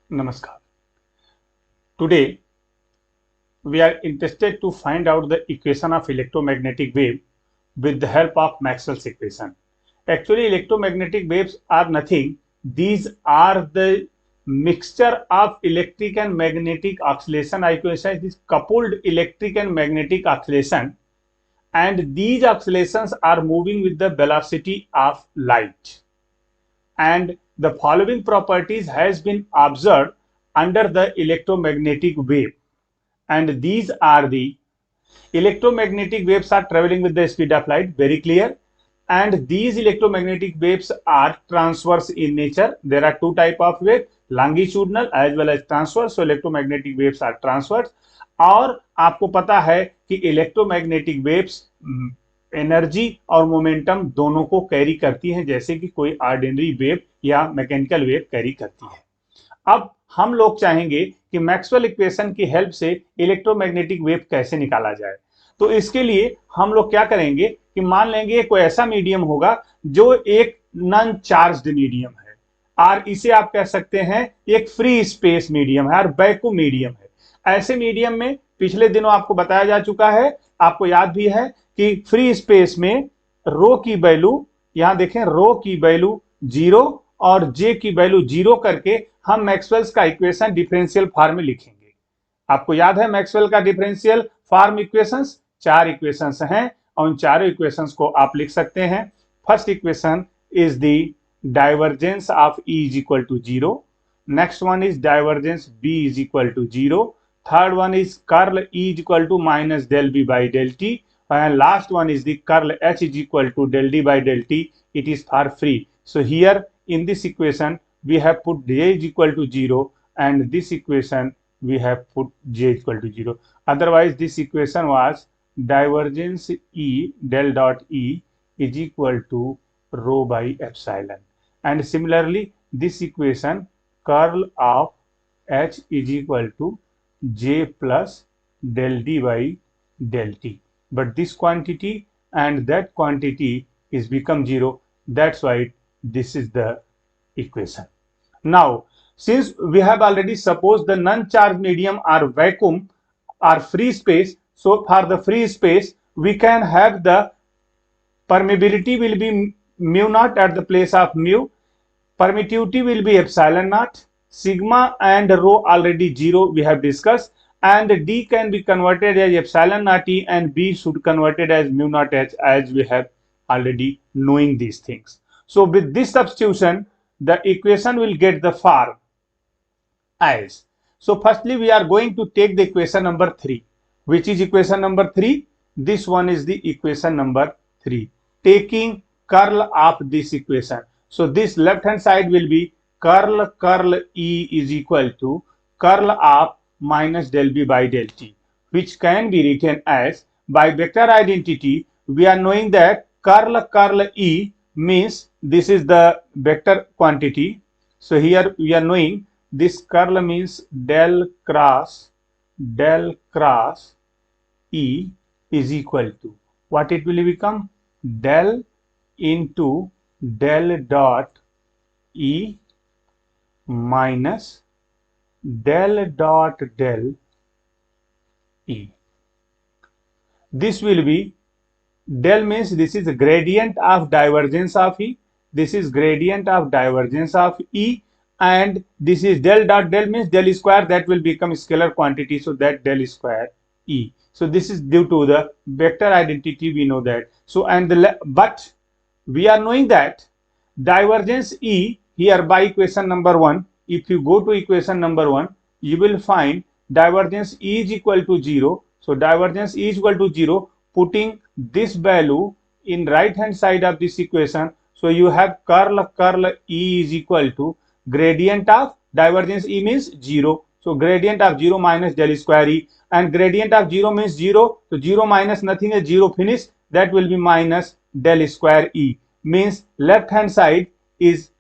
Namaskar. Today we are interested to find out the equation of electromagnetic wave with the help of Maxwell's equation. Actually, electromagnetic waves are nothing. These are the mixture of electric and magnetic oscillation. I can say this coupled electric and magnetic oscillation, and these oscillations are moving with the velocity of light. And the following properties has been observed under the electromagnetic wave, and these are the electromagnetic waves are traveling with the speed of light, very clear. And these electromagnetic waves are transverse in nature. There are two type of wave, longitudinal as well as transverse. So electromagnetic waves are transverse. और आपको पता है कि electromagnetic waves energy और momentum दोनों को carry करती हैं, जैसे कि कोई ऑर्डिनरी वेव या मैकेनिकल वेव कैरी करती है। अब हम लोग चाहेंगे कि मैक्सवेल इक्वेशन की हेल्प से इलेक्ट्रोमैग्नेटिक वेव कैसे निकाला जाए। तो इसके लिए हम लोग क्या करेंगे कि मान लेंगे कोई ऐसा मीडियम होगा जो एक नॉन चार्ज्ड मीडियम है, और इसे आप कह सकते हैं एक फ्री स्पेस मीडियम है और वैक्यूम मीडियम है। ऐसे मीडियम में पिछले दिनों आपको बताया जा चुका है, आपको याद भी है कि फ्री स्पेस में रो की वैल्यू, यहां देखें रो की वैल्यू 0 और जे की वैल्यू 0 करके हम मैक्सवेल्स का इक्वेशन डिफरेंशियल फॉर्म में लिखेंगे। आपको याद है मैक्सवेल का डिफरेंशियल फॉर्म इक्वेशंस, 4 इक्वेशंस हैं और उन चारों इक्वेशंस को आप लिख सकते हैं। First equation is the divergence of E is equal to 0, next one is divergence B is equal to 0, third one is curl E is equal to minus del B by del T, and last one is the curl H is equal to del D by del T. It is for free. So here in this equation we have put J is equal to 0, and this equation we have put J is equal to 0. Otherwise this equation was divergence E del dot E is equal to rho by epsilon, and similarly this equation curl of H is equal to J plus del D by del T. But this quantity and that quantity is become 0. That's why this is the equation. Now, since we have already supposed the non-charged medium or vacuum or free space, so for the free space we can have the permeability will be mu naught at the place of mu, permittivity will be epsilon naught, sigma and rho already 0 we have discussed, and D can be converted as epsilon naught E and B should converted as mu naught H, as we have already knowing these things. So with this substitution the equation will get the form as, so firstly we are going to take the equation number 3. Which is equation number 3? This one is the equation number 3, taking curl of this equation. So this left hand side will be curl E is equal to curl of minus del B by del T, which can be written as, by vector identity we are knowing that curl E means this is the vector quantity. So here we are knowing this curl means del cross E is equal to what it will become, del into del dot E minus del dot del E. This will be, del means this is a gradient of divergence of E, this is gradient of divergence of E, and this is del dot del means del square, that will become scalar quantity, so that del square E. So this is due to the vector identity, we know that. So and the but we are knowing that divergence E here by equation number 1, if you go to equation number 1 you will find divergence E is equal to 0. So divergence E is equal to 0, putting this value in right hand side of this equation. So you have curl E is equal to gradient of divergence E means 0. So gradient of 0 minus del square E, and gradient of 0 means 0. So 0 minus nothing is 0, finish, that will be minus del square E, means left hand side is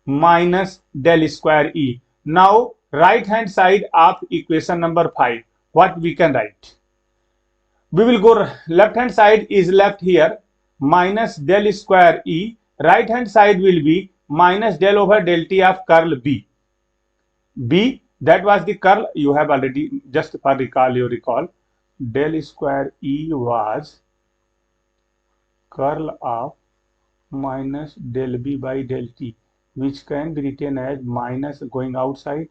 minus del square E. Now right hand side of equation number 5, what we can write? We will go left hand side is left here, minus del square E, right hand side will be minus del over del T of curl B. B, that was the curl. You have already, just for recall, you recall, del square E was curl of minus del B by del T, which can be written as minus going outside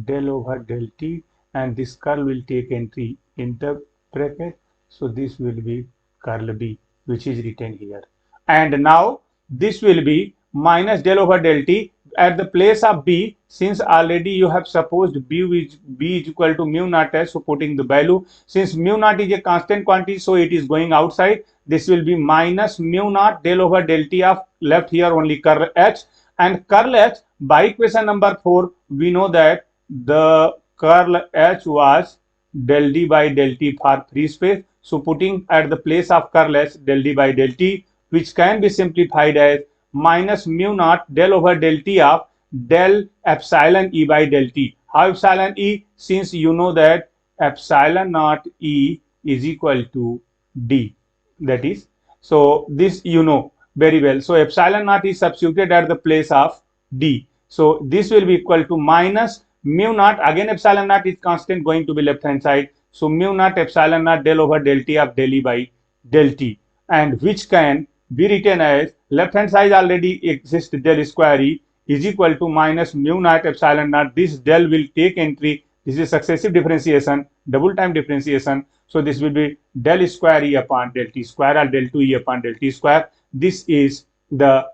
del over del T, and this curl will take entry in the bracket. So this will be curl B, which is written here. And now this will be minus del over del T at the place of B, since already you have supposed B is equal to mu naught S, so putting the value, since mu naught is a constant quantity, so it is going outside. This will be minus mu naught del over del T of, left here only curl H, and curl H by equation number 4, we know that the curl H was del D by del T for free space. So putting at the place of curl H del D by del T, which can be simplified as minus mu naught del over del T of del epsilon E by del T. How epsilon E? Since you know that epsilon naught E is equal to D. That is, so this you know very well. So epsilon naught is substituted at the place of D. So this will be equal to minus mu naught. Again, epsilon naught is constant, going to be left hand side. So mu naught epsilon naught del over del T of del E by del T, and which can be written as, left hand side already exists, del square E is equal to minus mu naught epsilon naught. This del will take entry. This is successive differentiation, double time differentiation. So this will be del square E upon del T square, or del 2 E upon del T square. This is the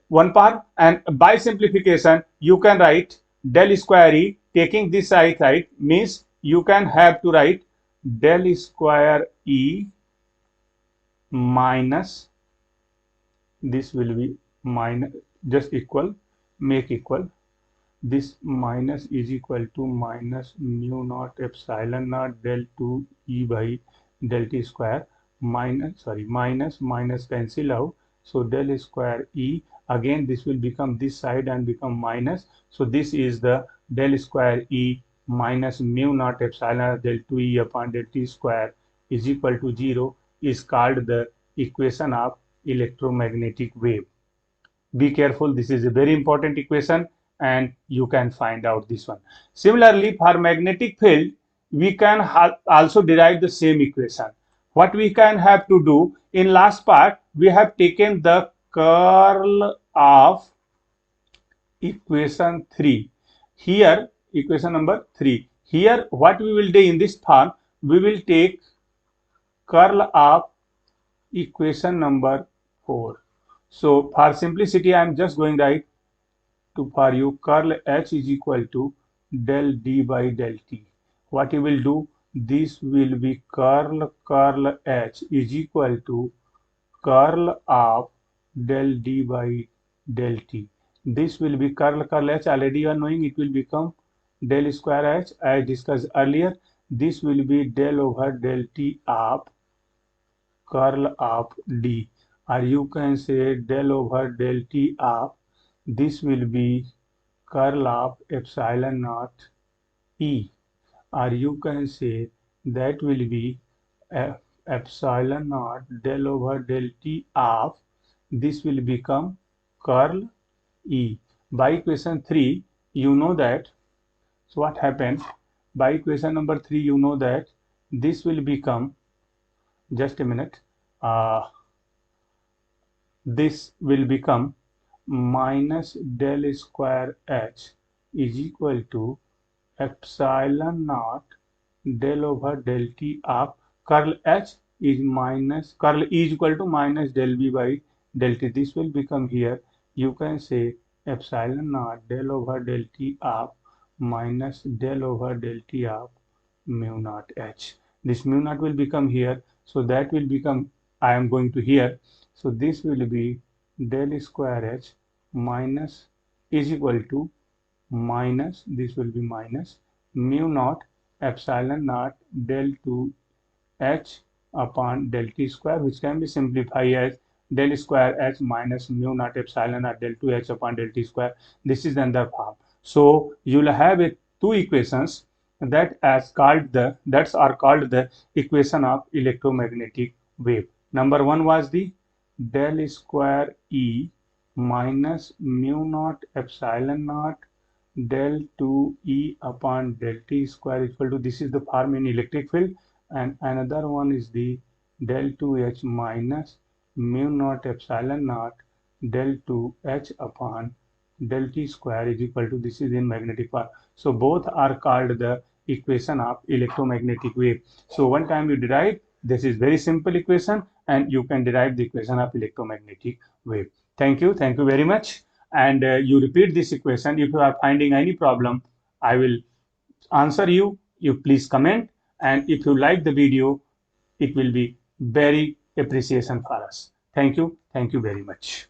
one part, and by simplification you can write del square E, taking this side means you can have to write del square E minus, this will be minus, just equal, make equal, this minus is equal to minus mu naught epsilon naught del 2 E by del T square, minus cancel out. So del square E, again this will become this side and become minus. So this is the del square E minus mu naught epsilon del 2 E upon del T square is equal to 0, is called the equation of electromagnetic wave. Be careful, this is a very important equation and you can find out this one. Similarly, for magnetic field, we can also derive the same equation. What we can have to do, in last part, we have taken the curl of equation 3. Here, equation number 3. Here, what we will do in this form, we will take curl of equation number 4. So for simplicity, I am just going right to, for you, curl H is equal to del D by del T. What you will do, this will be curl H is equal to curl of del D by del T. This will be curl H, already you are knowing, it will become del square H as discussed earlier. This will be del over del T of curl of D, or you can say del over del T of, this will be curl of epsilon naught E, or you can say that will be epsilon naught del over del T of, this will become curl E. By equation 3, you know that, so what happened, by equation number 3, you know that this will become, just a minute, this will become minus del square H is equal to epsilon naught del over del T of curl H is minus, curl E is equal to minus del B by del T. This will become here, you can say epsilon naught del over del T of minus del over del T of mu naught H. This mu naught will become here, so that will become, I am going to here, so this will be del square H minus is equal to minus, this will be minus mu naught epsilon naught del 2 H upon del T square, which can be simplified as del square H minus mu naught epsilon naught del 2 H upon del T square. This is another form. So you will have two equations that are called the equation of electromagnetic wave. Number one was the del square E minus mu naught epsilon naught del 2E upon del T square is equal to, this is the form in electric field, and another one is the del 2H minus mu naught epsilon naught del 2H upon del T square is equal to, this is in magnetic part. So both are called the equation of electromagnetic wave. So one time you derive, this is very simple equation, and you can derive the equation of electromagnetic wave. Thank you very much. And you repeat this equation. If you are finding any problem, I will answer you. You please comment, and if you like the video, it will be very appreciation for us. Thank you very much.